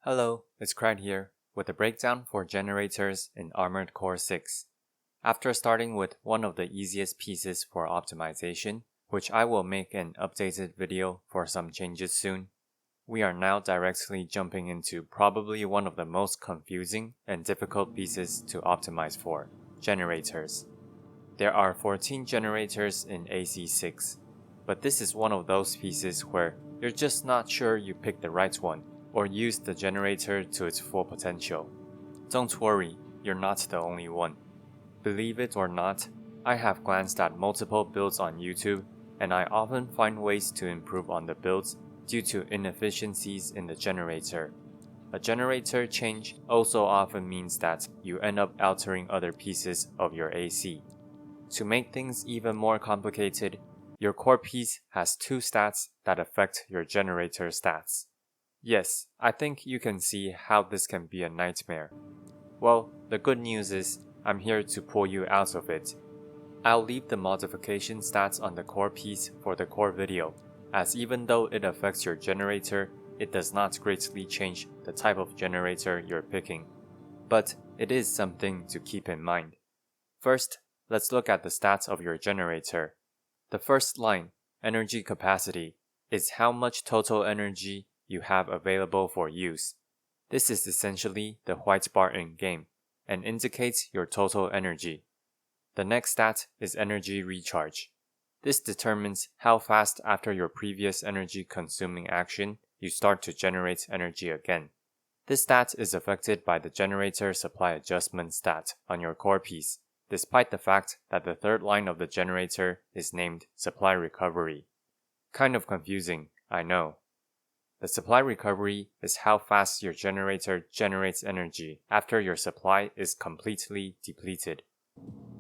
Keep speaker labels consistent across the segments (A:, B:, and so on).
A: Hello, it's Craig here with a breakdown for generators in Armored Core 6. After starting with one of the easiest pieces for optimization, which I will make an updated video for some changes soon, we are now directly jumping into probably one of the most confusing and difficult pieces to optimize for, generators. There are 14 generators in AC6, but this is one of those pieces where you're just not sure you picked the right one or used the generator to its full potential. Don't worry, you're not the only one. Believe it or not, I have glanced at multiple builds on YouTube, and I often find ways to improve on the builds due to inefficiencies in the generator. A generator change also often means that you end up altering other pieces of your AC. To make things even more complicated, your core piece has two stats that affect your generator stats. Yes, I think you can see how this can be a nightmare. Well, the good news is, I'm here to pull you out of it. I'll leave the modification stats on the core piece for the core video, as even though it affects your generator, it does not greatly change the type of generator you're picking. But it is something to keep in mind. First, let's look at the stats of your generator. The first line, energy capacity, is how much total energy you have available for use. This is essentially the white bar in game and indicates your total energy. The next stat is energy recharge. This determines how fast after your previous energy consuming action you start to generate energy again. This stat is affected by the generator supply adjustment stat on your core piece, despite the fact that the third line of the generator is named supply recovery. Kind of confusing, I know. The supply recovery is how fast your generator generates energy after your supply is completely depleted.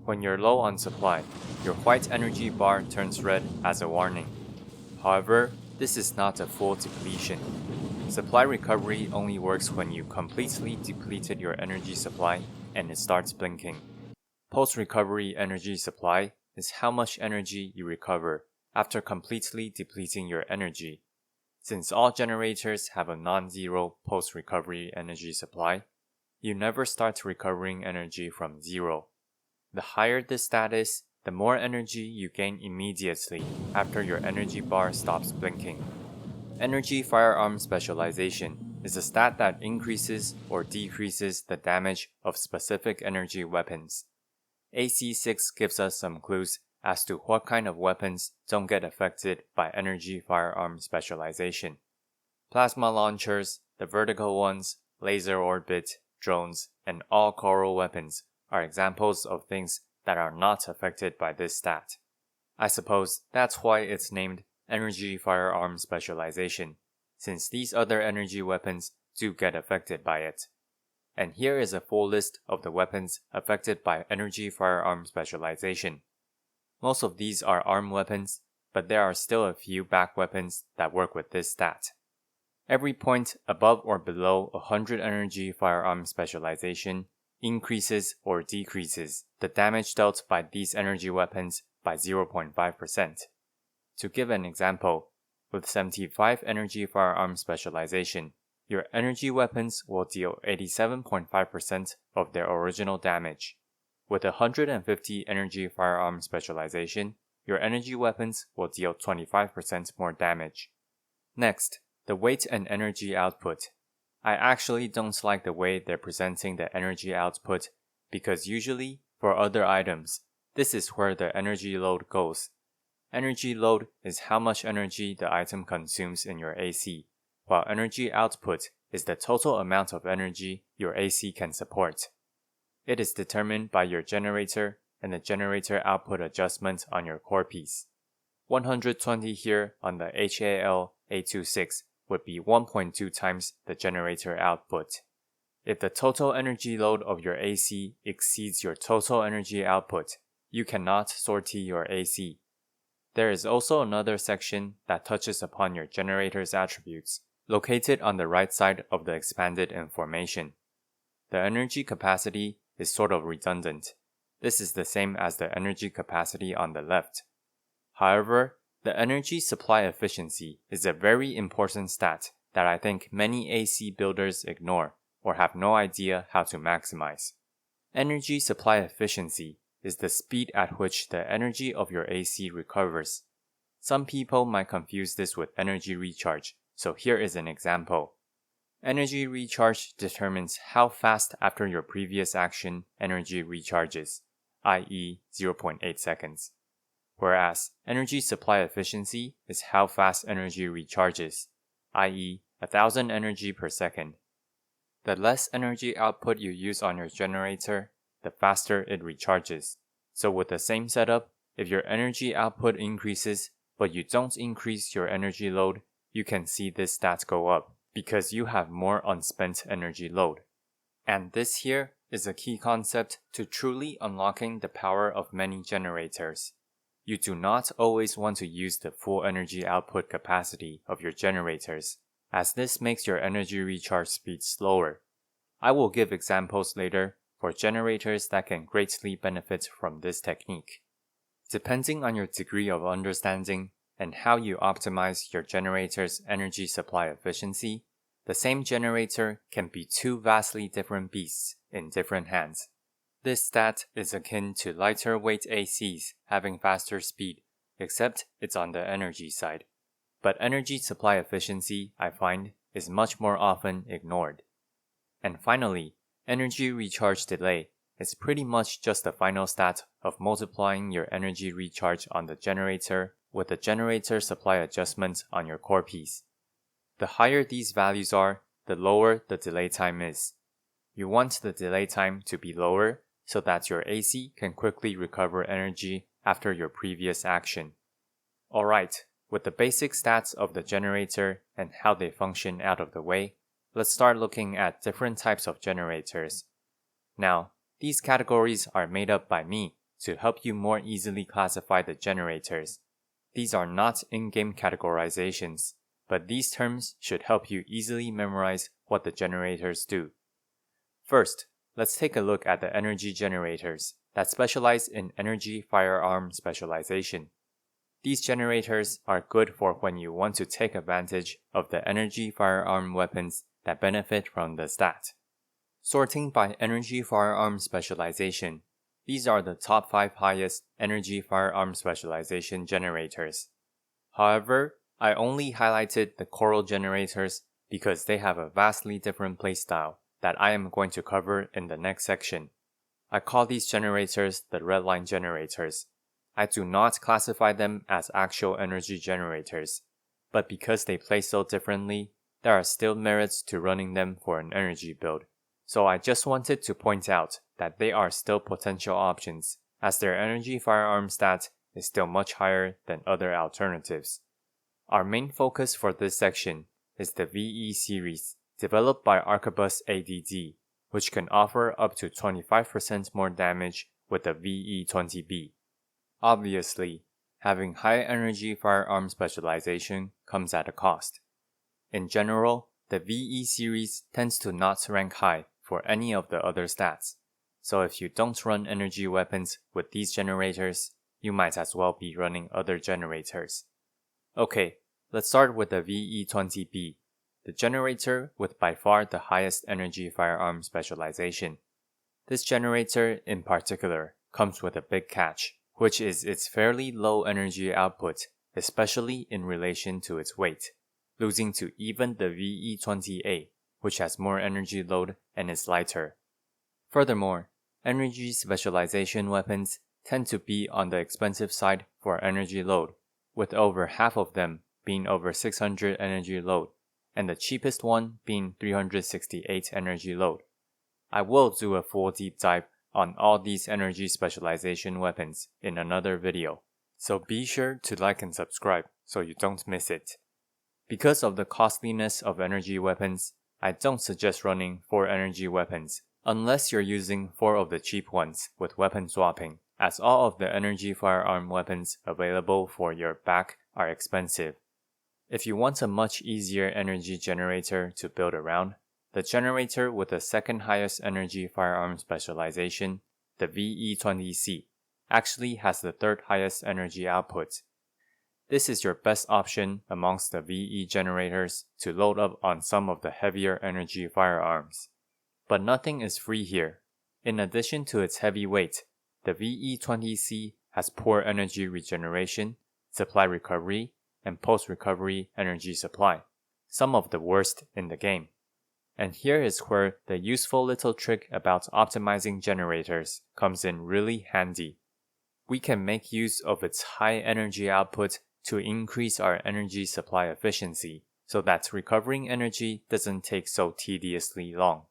A: When you're low on supply, your white energy bar turns red as a warning. However, this is not a full depletion. Supply recovery only works when you completely depleted your energy supply and it starts blinking. Post-recovery energy supply is how much energy you recover after completely depleting your energy. Since all generators have a non-zero post-recovery energy supply, you never start recovering energy from zero. The higher this stat is, the more energy you gain immediately after your energy bar stops blinking. Energy firearm specialization is a stat that increases or decreases the damage of specific energy weapons. AC6 gives us some clues as to what kind of weapons don't get affected by energy firearm specialization. Plasma launchers, the vertical ones, laser orbit, drones, and all coral weapons are examples of things that are not affected by this stat. I suppose that's why it's named energy firearm specialization, since these other energy weapons do get affected by it. And here is a full list of the weapons affected by energy firearm specialization. Most of these are ARM weapons, but there are still a few back weapons that work with this stat. Every point above or below 100 energy firearm specialization increases or decreases the damage dealt by these energy weapons by 0.5%. To give an example, with 75 energy firearm specialization, your energy weapons will deal 87.5% of their original damage. With 150 energy firearm specialization, your energy weapons will deal 25% more damage. Next, the weight and energy output. I actually don't like the way they're presenting the energy output because usually, for other items, this is where the energy load goes. Energy load is how much energy the item consumes in your AC, while energy output is the total amount of energy your AC can support. It is determined by your generator and the generator output adjustment on your core piece. 120 here on the HAL A26 would be 1.2 times the generator output. If the total energy load of your AC exceeds your total energy output, you cannot sortie your AC. There is also another section that touches upon your generator's attributes, located on the right side of the expanded information. The energy capacity is sort of redundant. This is the same as the energy capacity on the left. However, the energy supply efficiency is a very important stat that I think many AC builders ignore or have no idea how to maximize. Energy supply efficiency is the speed at which the energy of your AC recovers. Some people might confuse this with energy recharge, so here is an example. Energy recharge determines how fast after your previous action energy recharges, i.e. 0.8 seconds. Whereas energy supply efficiency is how fast energy recharges, i.e. 1000 energy per second. The less energy output you use on your generator, the faster it recharges. So with the same setup, if your energy output increases, but you don't increase your energy load, you can see this stat go up, because you have more unspent energy load. And this here is a key concept to truly unlocking the power of many generators. You do not always want to use the full energy output capacity of your generators, as this makes your energy recharge speed slower. I will give examples later for generators that can greatly benefit from this technique. Depending on your degree of understanding and how you optimize your generator's energy supply efficiency, the same generator can be two vastly different beasts in different hands. This stat is akin to lighter weight ACs having faster speed, except it's on the energy side. But energy supply efficiency, I find, is much more often ignored. And finally, energy recharge delay is pretty much just the final stat of multiplying your energy recharge on the generator with the generator supply adjustment on your core piece. The higher these values are, the lower the delay time is. You want the delay time to be lower so that your AC can quickly recover energy after your previous action. Alright, with the basic stats of the generator and how they function out of the way, let's start looking at different types of generators. Now, these categories are made up by me to help you more easily classify the generators. These are not in-game categorizations, but these terms should help you easily memorize what the generators do. First, let's take a look at the energy generators that specialize in energy firearm specialization. These generators are good for when you want to take advantage of the energy firearm weapons that benefit from the stat. Sorting by energy firearm specialization, these are the top 5 highest energy firearm specialization generators. However, I only highlighted the coral generators because they have a vastly different playstyle that I am going to cover in the next section. I call these generators the redline generators. I do not classify them as actual energy generators, but because they play so differently, there are still merits to running them for an energy build. So I just wanted to point out that they are still potential options, as their energy firearm stat is still much higher than other alternatives. Our main focus for this section is the VE series, developed by Arquebus ADD, which can offer up to 25% more damage with the VE20B. Obviously, having high energy firearm specialization comes at a cost. In general, the VE series tends to not rank high for any of the other stats, so if you don't run energy weapons with these generators, you might as well be running other generators. Okay, let's start with the VE20B, the generator with by far the highest energy firearm specialization. This generator in particular comes with a big catch, which is its fairly low energy output, especially in relation to its weight, losing to even the VE20A, which has more energy load and is lighter. Furthermore, energy specialization weapons tend to be on the expensive side for energy load, with over half of them being over 600 energy load, and the cheapest one being 368 energy load. I will do a full deep dive on all these energy specialization weapons in another video, so be sure to like and subscribe so you don't miss it. Because of the costliness of energy weapons, I don't suggest running 4 energy weapons unless you're using 4 of the cheap ones with weapon swapping, as all of the energy firearm weapons available for your back are expensive. If you want a much easier energy generator to build around, the generator with the second highest energy firearm specialization, the VE20C, actually has the third highest energy output. This is your best option amongst the VE generators to load up on some of the heavier energy firearms. But nothing is free here. In addition to its heavy weight, the VE-20C has poor energy regeneration, supply recovery, and post-recovery energy supply, some of the worst in the game. And here is where the useful little trick about optimizing generators comes in really handy. We can make use of its high energy output to increase our energy supply efficiency so that recovering energy doesn't take so tediously long.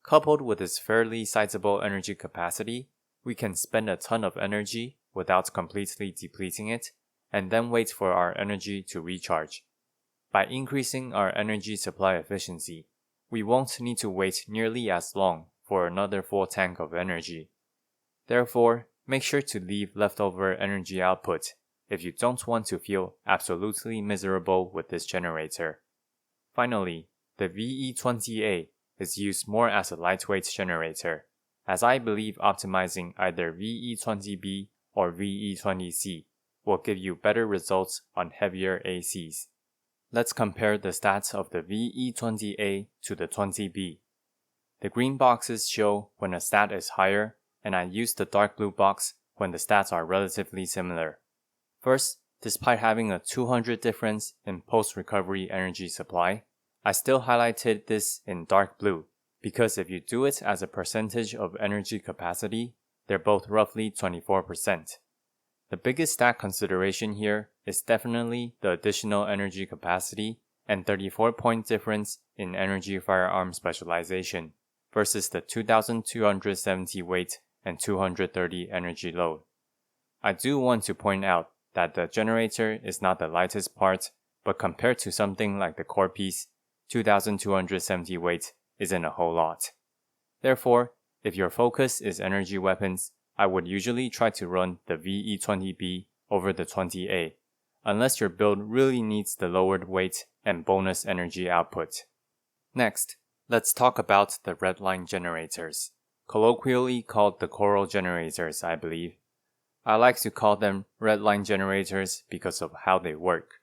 A: Coupled with its fairly sizable energy capacity, we can spend a ton of energy without completely depleting it, and then wait for our energy to recharge. By increasing our energy supply efficiency, we won't need to wait nearly as long for another full tank of energy. Therefore, make sure to leave leftover energy output if you don't want to feel absolutely miserable with this generator. Finally, the VE-20A is used more as a lightweight generator, as I believe optimizing either VE-20B or VE-20C will give you better results on heavier ACs. Let's compare the stats of the VE-20A to the 20B. The green boxes show when a stat is higher, and I use the dark blue box when the stats are relatively similar. First, despite having a 200 difference in post-recovery energy supply, I still highlighted this in dark blue, because if you do it as a percentage of energy capacity, they're both roughly 24%. The biggest stat consideration here is definitely the additional energy capacity and 34-point difference in energy firearm specialization versus the 2,270 weight and 230 energy load. I do want to point out that the generator is not the lightest part, but compared to something like the core piece, 2,270 weight isn't a whole lot. Therefore, if your focus is energy weapons, I would usually try to run the VE-20B over the 20A, unless your build really needs the lowered weight and bonus energy output. Next, let's talk about the red line generators, colloquially called the coral generators, I believe. I like to call them red line generators because of how they work.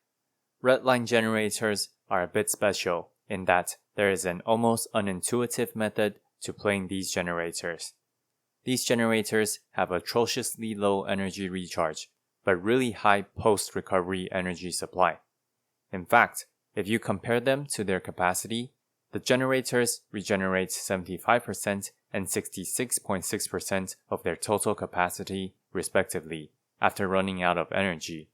A: Red line generators are a bit special in that there is an almost unintuitive method to playing these generators. These generators have atrociously low energy recharge, but really high post-recovery energy supply. In fact, if you compare them to their capacity, the generators regenerate 75% and 66.6% of their total capacity, respectively, after running out of energy.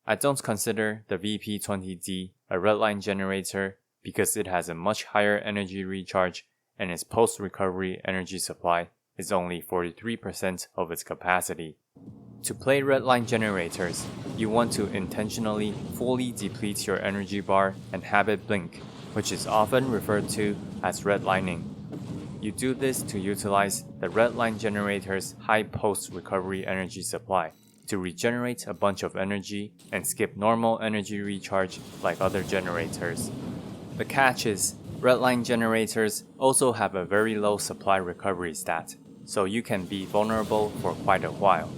A: I don't consider the VP-20D a redline generator because it has a much higher energy recharge and its post-recovery energy supply is only 43% of its capacity. To play redline generators, you want to intentionally fully deplete your energy bar and have it blink, which is often referred to as redlining. You do this to utilize the redline generator's high post-recovery energy supply to regenerate a bunch of energy and skip normal energy recharge like other generators. The catch is, redline generators also have a very low supply recovery stat, so you can be vulnerable for quite a while.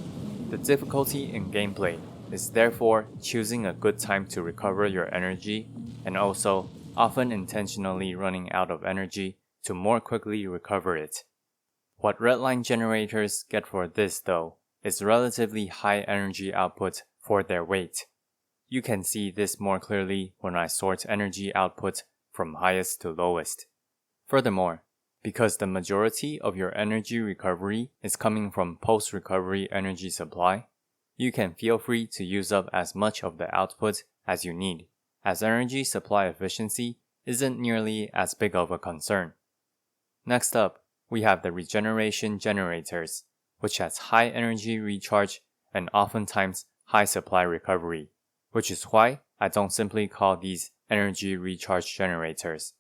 A: The difficulty in gameplay is therefore choosing a good time to recover your energy and also often intentionally running out of energy to more quickly recover it. What redline generators get for this though is relatively high energy output for their weight. You can see this more clearly when I sort energy output from highest to lowest. Furthermore, because the majority of your energy recovery is coming from post-recovery energy supply, you can feel free to use up as much of the output as you need, as energy supply efficiency isn't nearly as big of a concern. Next up, we have the Regeneration Generators, which has high energy recharge and oftentimes high supply recovery, which is why I don't simply call these energy recharge generators.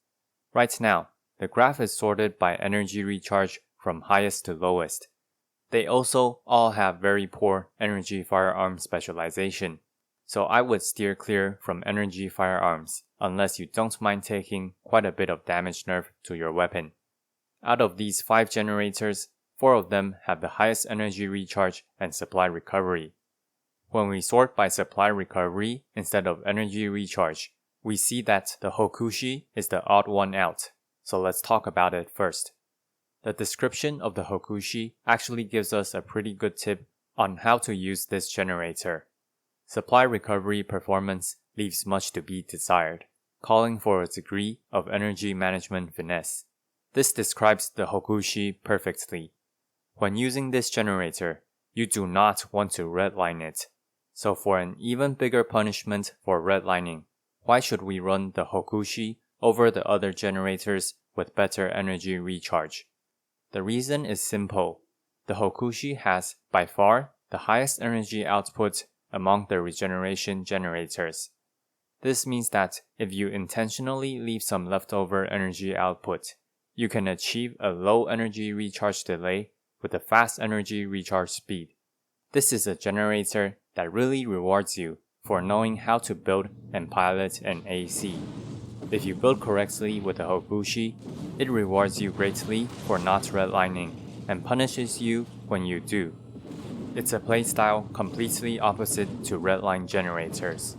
A: Right now, the graph is sorted by energy recharge from highest to lowest. They also all have very poor energy firearm specialization, so I would steer clear from energy firearms unless you don't mind taking quite a bit of damage nerf to your weapon. Out of these 5 generators, 4 of them have the highest energy recharge and supply recovery. When we sort by supply recovery instead of energy recharge, we see that the Hokushi is the odd one out, so let's talk about it first. The description of the Hokushi actually gives us a pretty good tip on how to use this generator. Supply recovery performance leaves much to be desired, calling for a degree of energy management finesse. This describes the Hokushi perfectly. When using this generator, you do not want to redline it. So for an even bigger punishment for redlining, why should we run the Hokushi over the other generators with better energy recharge? The reason is simple. The Hokushi has, by far, the highest energy output among the regeneration generators. This means that if you intentionally leave some leftover energy output, you can achieve a low energy recharge delay with a fast energy recharge speed. This is a generator that really rewards you for knowing how to build and pilot an AC. If you build correctly with the Hokushi, it rewards you greatly for not redlining and punishes you when you do. It's a playstyle completely opposite to redline generators.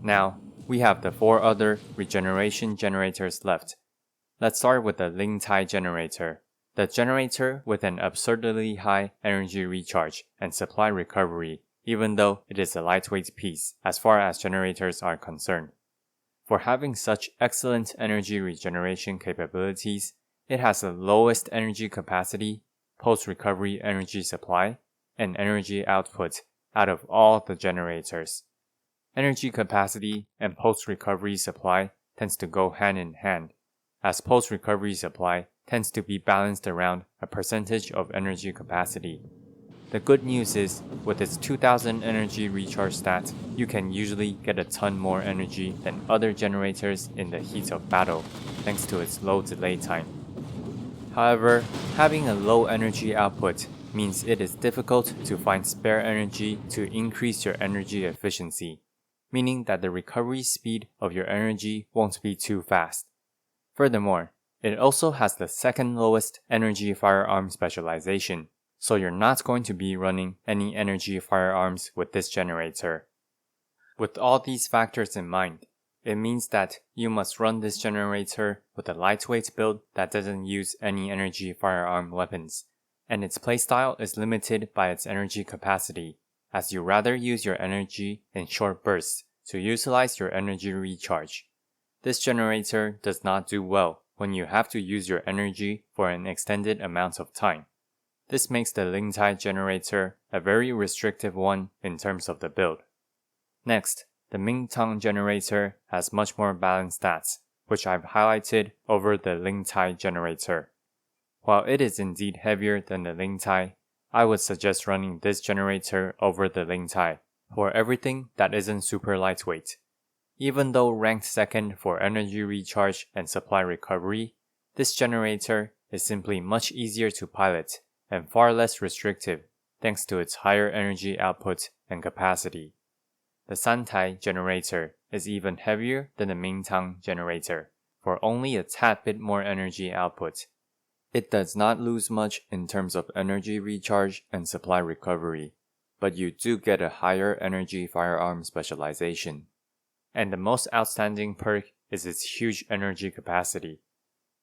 A: Now, we have the 4 other regeneration generators left. Let's start with the Lingtai generator, the generator with an absurdly high energy recharge and supply recovery, even though it is a lightweight piece as far as generators are concerned. For having such excellent energy regeneration capabilities, it has the lowest energy capacity, post-recovery energy supply, and energy output out of all the generators. Energy capacity and post-recovery supply tends to go hand in hand, as post-recovery supply tends to be balanced around a percentage of energy capacity. The good news is, with its 2000 energy recharge stat, you can usually get a ton more energy than other generators in the heat of battle, thanks to its low delay time. However, having a low energy output means it is difficult to find spare energy to increase your energy efficiency, meaning that the recovery speed of your energy won't be too fast. Furthermore, it also has the second lowest energy firearm specialization, so you're not going to be running any energy firearms with this generator. With all these factors in mind, it means that you must run this generator with a lightweight build that doesn't use any energy firearm weapons, and its playstyle is limited by its energy capacity, as you rather use your energy in short bursts to utilize your energy recharge. This generator does not do well when you have to use your energy for an extended amount of time. This makes the Lingtai generator a very restrictive one in terms of the build. Next, the Mingtang generator has much more balanced stats, which I've highlighted over the Lingtai generator. While it is indeed heavier than the Lingtai, I would suggest running this generator over the Lingtai for everything that isn't super lightweight. Even though ranked second for energy recharge and supply recovery, this generator is simply much easier to pilot and far less restrictive thanks to its higher energy output and capacity. The Santai generator is even heavier than the Mingtang generator, for only a tad bit more energy output. It does not lose much in terms of energy recharge and supply recovery, but you do get a higher energy firearm specialization. And the most outstanding perk is its huge energy capacity.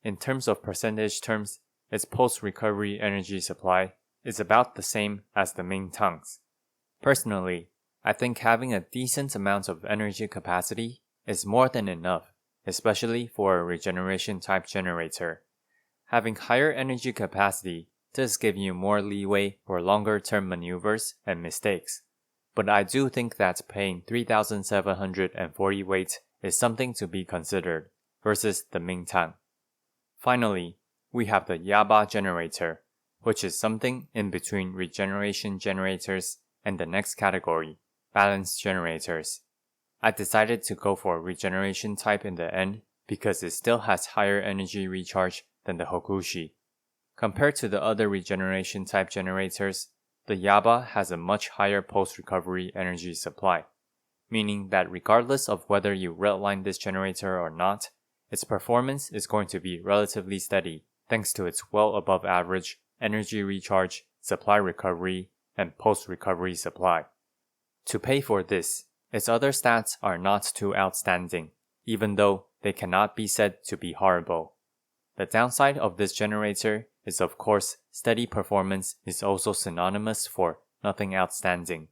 A: In terms of percentage terms, its post-recovery energy supply is about the same as the Mingtang's. Personally, I think having a decent amount of energy capacity is more than enough, especially for a regeneration type generator. Having higher energy capacity does give you more leeway for longer term maneuvers and mistakes, but I do think that paying 3,740 weight is something to be considered versus the Mingtang. Finally, we have the Yaba generator, which is something in between regeneration generators and the next category, balanced generators. I decided to go for regeneration type in the end because it still has higher energy recharge than the Hokushi. Compared to the other regeneration type generators, the Yaba has a much higher post-recovery energy supply, meaning that regardless of whether you redline this generator or not, its performance is going to be relatively steady thanks to its well above average energy recharge, supply recovery, and post-recovery supply. To pay for this, its other stats are not too outstanding, even though they cannot be said to be horrible. The downside of this generator is of course steady performance is also synonymous for nothing outstanding.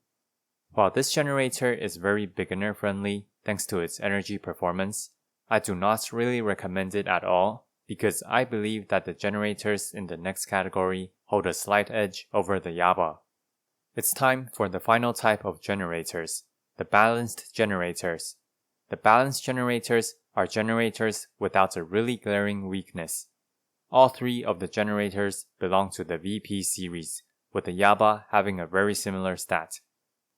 A: While this generator is very beginner friendly thanks to its energy performance, I do not really recommend it at all because I believe that the generators in the next category hold a slight edge over the Yaba. It's time for the final type of generators, the balanced generators. The balanced generators are generators without a really glaring weakness. All three of the generators belong to the VP series, with the Yaba having a very similar stat.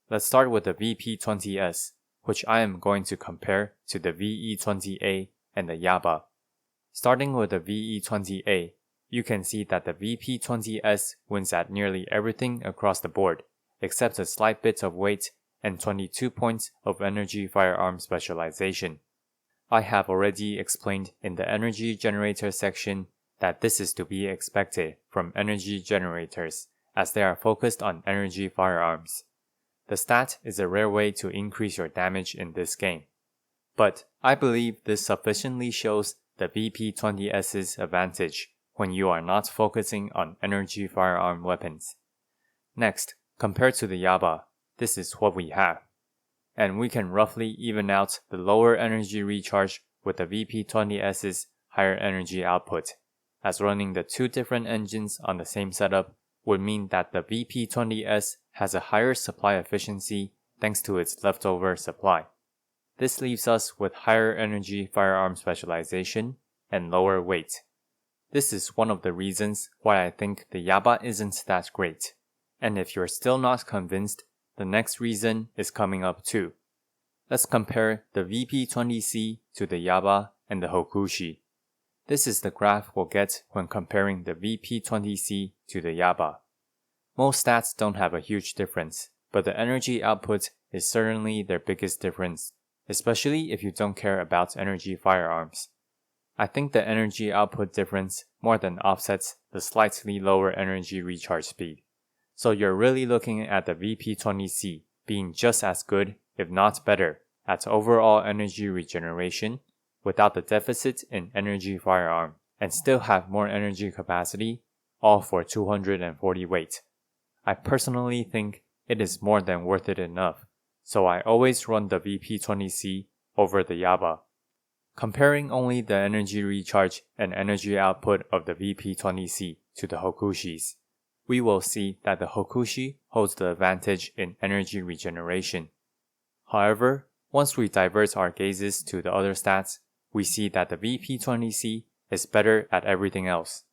A: Let's start with the VP20S, which I am going to compare to the VE20A and the Yaba. Starting with the VE20A, you can see that the VP20S wins at nearly everything across the board, except a slight bit of weight and 22 points of energy firearm specialization. I have already explained in the energy generator section that this is to be expected from energy generators, as they are focused on energy firearms. The stat is a rare way to increase your damage in this game. But I believe this sufficiently shows the VP20S's advantage when you are not focusing on energy firearm weapons. Next, compared to the Yaba, this is what we have. And we can roughly even out the lower energy recharge with the VP20S's higher energy output, as running the two different engines on the same setup would mean that the VP20S has a higher supply efficiency thanks to its leftover supply. This leaves us with higher energy firearm specialization and lower weight. This is one of the reasons why I think the Yaba isn't that great. And if you're still not convinced, the next reason is coming up too. Let's compare the VP20C to the Yaba and the Hokushi. This is the graph we'll get when comparing the VP20C to the Yaba. Most stats don't have a huge difference, but the energy output is certainly their biggest difference, especially if you don't care about energy firearms. I think the energy output difference more than offsets the slightly lower energy recharge speed. So you're really looking at the VP20C being just as good, if not better, at overall energy regeneration without the deficit in energy firearm, and still have more energy capacity, all for 240 weight. I personally think it is more than worth it enough, so I always run the VP20C over the Yaba. Comparing only the energy recharge and energy output of the VP20C to the Hokushis, we will see that the Hokushi holds the advantage in energy regeneration. However, once we divert our gazes to the other stats, we see that the VP20C is better at everything else,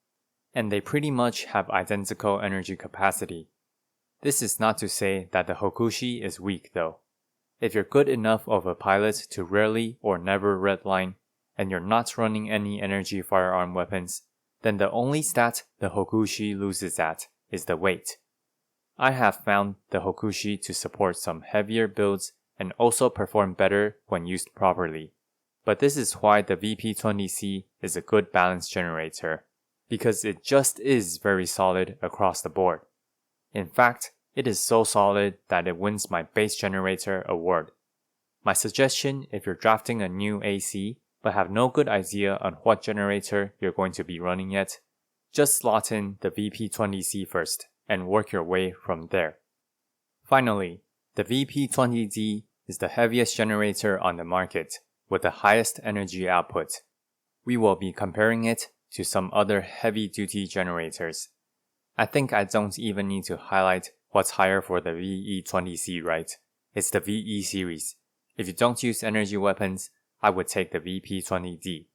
A: and they pretty much have identical energy capacity. This is not to say that the Hokushi is weak though. If you're good enough of a pilot to rarely or never redline, and you're not running any energy firearm weapons, then the only stat the Hokushi loses at is the weight. I have found the Hokushi to support some heavier builds and also perform better when used properly. But this is why the VP20C is a good balance generator, because it just is very solid across the board. In fact, it is so solid that it wins my base generator award. My suggestion if you're drafting a new AC but have no good idea on what generator you're going to be running yet, just slot in the VP20C first and work your way from there. Finally, the VP20D is the heaviest generator on the market with the highest energy output. We will be comparing it to some other heavy-duty generators. I think I don't even need to highlight what's higher for the VE20C, right? It's the VE series. If you don't use energy weapons, I would take the VP20D.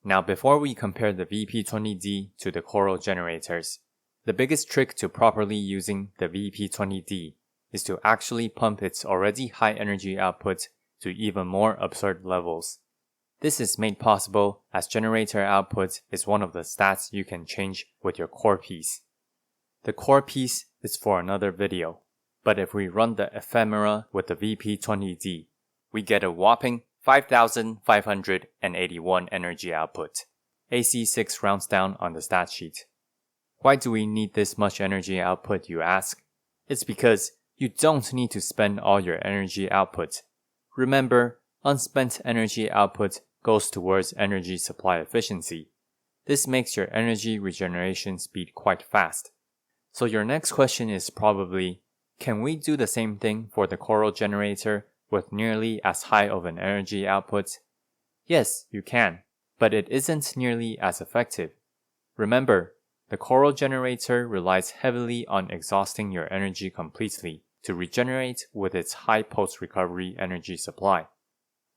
A: Now before we compare the VP20D to the Coral generators, the biggest trick to properly using the VP20D is to actually pump its already high energy output to even more absurd levels. This is made possible as generator output is one of the stats you can change with your core piece. The core piece is for another video, but if we run the ephemera with the VP20D, we get a whopping 5,581 energy output, AC 6 rounds down on the stat sheet. Why do we need this much energy output, you ask? It's because You don't need to spend all your energy output. Remember, unspent energy output goes towards energy supply efficiency. This makes your energy regeneration speed quite fast. So your next question is probably, can we do the same thing for the coral generator with nearly as high of an energy output? Yes, you can, but it isn't nearly as effective. Remember, the coral generator relies heavily on exhausting your energy completely to regenerate with its high post-recovery energy supply.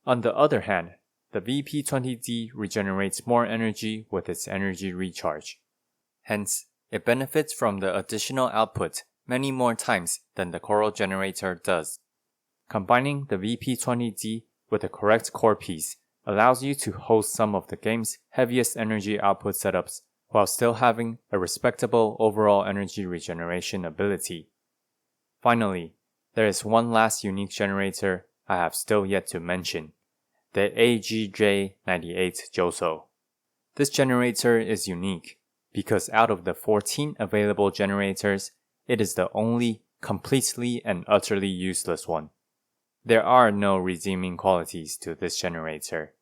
A: On the other hand, the VP20D regenerates more energy with its energy recharge. Hence, it benefits from the additional output many more times than the coral generator does. Combining the VP20D with the correct core piece allows you to host some of the game's heaviest energy output setups while still having a respectable overall energy regeneration ability. Finally, there is one last unique generator I have still yet to mention, the AGJ98 JOSO. This generator is unique because out of the 14 available generators, it is the only completely and utterly useless one. There are no redeeming qualities to this generator.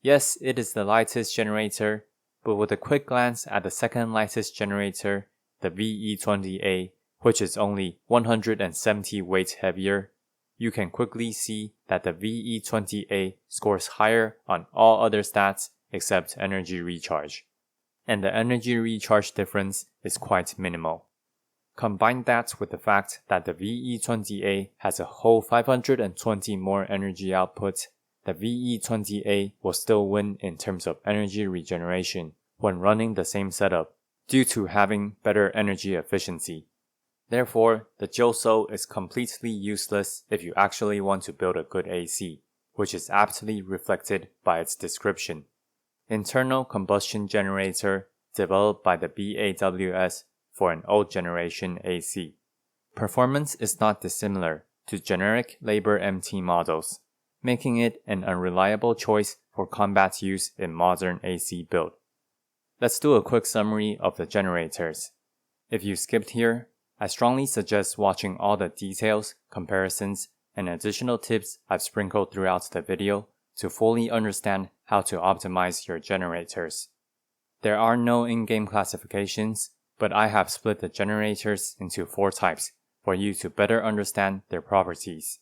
A: Yes, it is the lightest generator, but with a quick glance at the second lightest generator, the VE20A, which is only 170 weight heavier, you can quickly see that the VE20A scores higher on all other stats except energy recharge. And the energy recharge difference is quite minimal. Combine that with the fact that the VE20A has a whole 520 more energy output, the VE20A will still win in terms of energy regeneration when running the same setup due to having better energy efficiency. Therefore, the JOSO is completely useless if you actually want to build a good AC, which is aptly reflected by its description. Internal combustion generator developed by the BAWS for an old generation AC. Performance is not dissimilar to generic Labor MT models, making it an unreliable choice for combat use in modern AC build. Let's do a quick summary of the generators. If you skipped here, I strongly suggest watching all the details, comparisons, and additional tips I've sprinkled throughout the video to fully understand how to optimize your generators. There are no in-game classifications, but I have split the generators into 4 types for you to better understand their properties.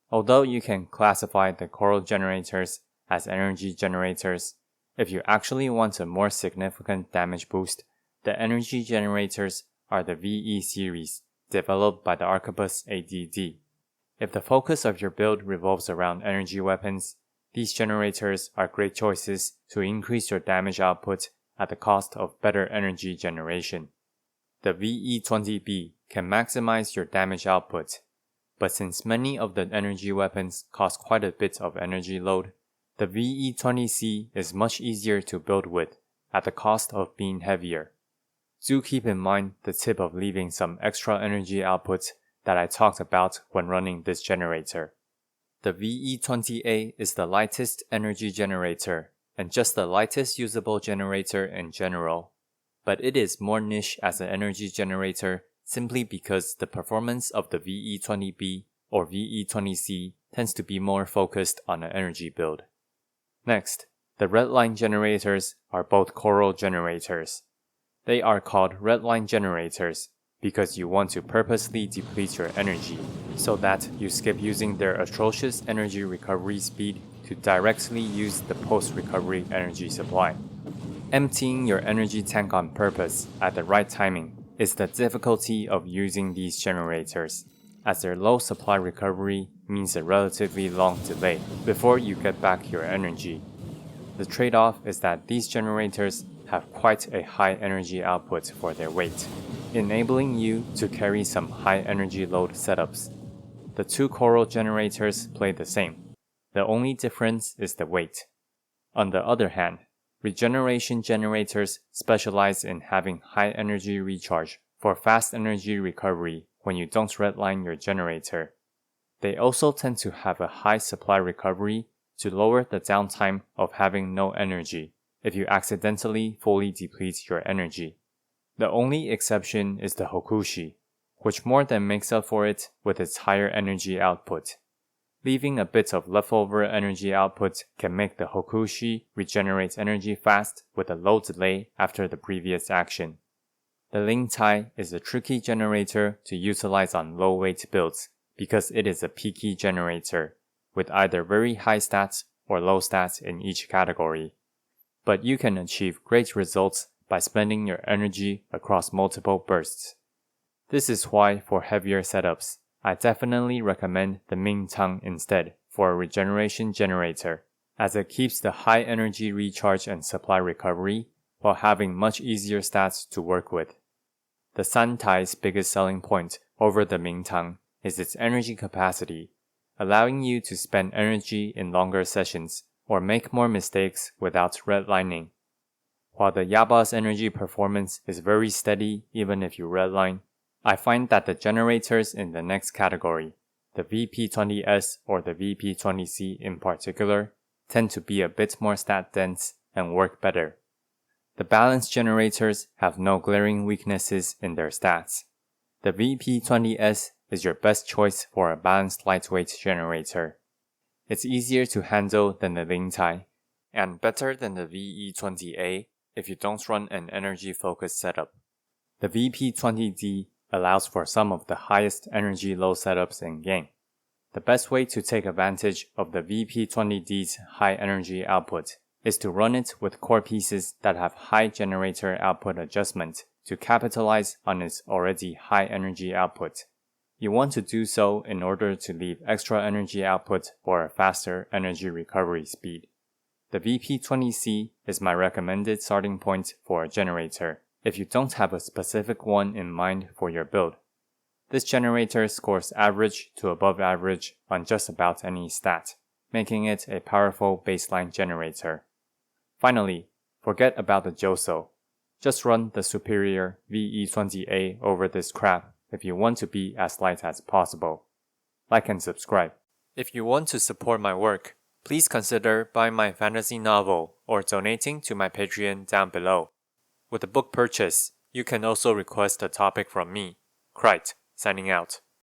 A: Although you can classify the coral generators as energy generators, if you actually want a more significant damage boost, the energy generators are the VE series developed by the Arquebus ADD. If the focus of your build revolves around energy weapons, these generators are great choices to increase your damage output at the cost of better energy generation. The VE20B can maximize your damage output, but since many of the energy weapons cost quite a bit of energy load, the VE20C is much easier to build with at the cost of being heavier. Do keep in mind the tip of leaving some extra energy output that I talked about when running this generator. The VE20A is the lightest energy generator and just the lightest usable generator in general, but it is more niche as an energy generator simply because the performance of the VE20B or VE20C tends to be more focused on an energy build. Next, the redline generators are both coral generators. They are called redline generators because you want to purposely deplete your energy so that you skip using their atrocious energy recovery speed to directly use the post-recovery energy supply. Emptying your energy tank on purpose at the right timing is the difficulty of using these generators, as their low supply recovery means a relatively long delay before you get back your energy. The trade-off is that these generators have quite a high energy output for their weight, enabling you to carry some high energy load setups. The 2 coral generators play the same. The only difference is the weight. On the other hand, regeneration generators specialize in having high energy recharge for fast energy recovery when you don't redline your generator. They also tend to have a high supply recovery to lower the downtime of having no energy if you accidentally fully deplete your energy. The only exception is the Hokushi, which more than makes up for it with its higher energy output. Leaving a bit of leftover energy output can make the Hokushi regenerate energy fast with a low delay after the previous action. The Ling Tai is a tricky generator to utilize on low weight builds because it is a peaky generator, with either very high stats or low stats in each category. But you can achieve great results by spending your energy across multiple bursts. This is why for heavier setups, I definitely recommend the Ming Tang instead for a regeneration generator, as it keeps the high energy recharge and supply recovery while having much easier stats to work with. The San Tai's biggest selling point over the Ming Tang is its energy capacity, allowing you to spend energy in longer sessions or make more mistakes without redlining. While the Yaba's energy performance is very steady even if you redline, I find that the generators in the next category, the VP20S or the VP20C in particular, tend to be a bit more stat dense and work better. The balanced generators have no glaring weaknesses in their stats. The VP20S is your best choice for a balanced lightweight generator. It's easier to handle than the Ling Tai, and better than the VE20A if you don't run an energy-focused setup. The VP20D allows for some of the highest energy low setups in game. The best way to take advantage of the VP20D's high energy output is to run it with core pieces that have high generator output adjustment to capitalize on its already high energy output. You want to do so in order to leave extra energy output for a faster energy recovery speed. The VP20C is my recommended starting point for a generator if you don't have a specific one in mind for your build. This generator scores average to above average on just about any stat, making it a powerful baseline generator. Finally, forget about the JOSO. Just run the superior VE20A over this crap if you want to be as light as possible. Like and subscribe. If you want to support my work, please consider buying my fantasy novel or donating to my Patreon down below. With a book purchase, you can also request a topic from me. Krite, signing out.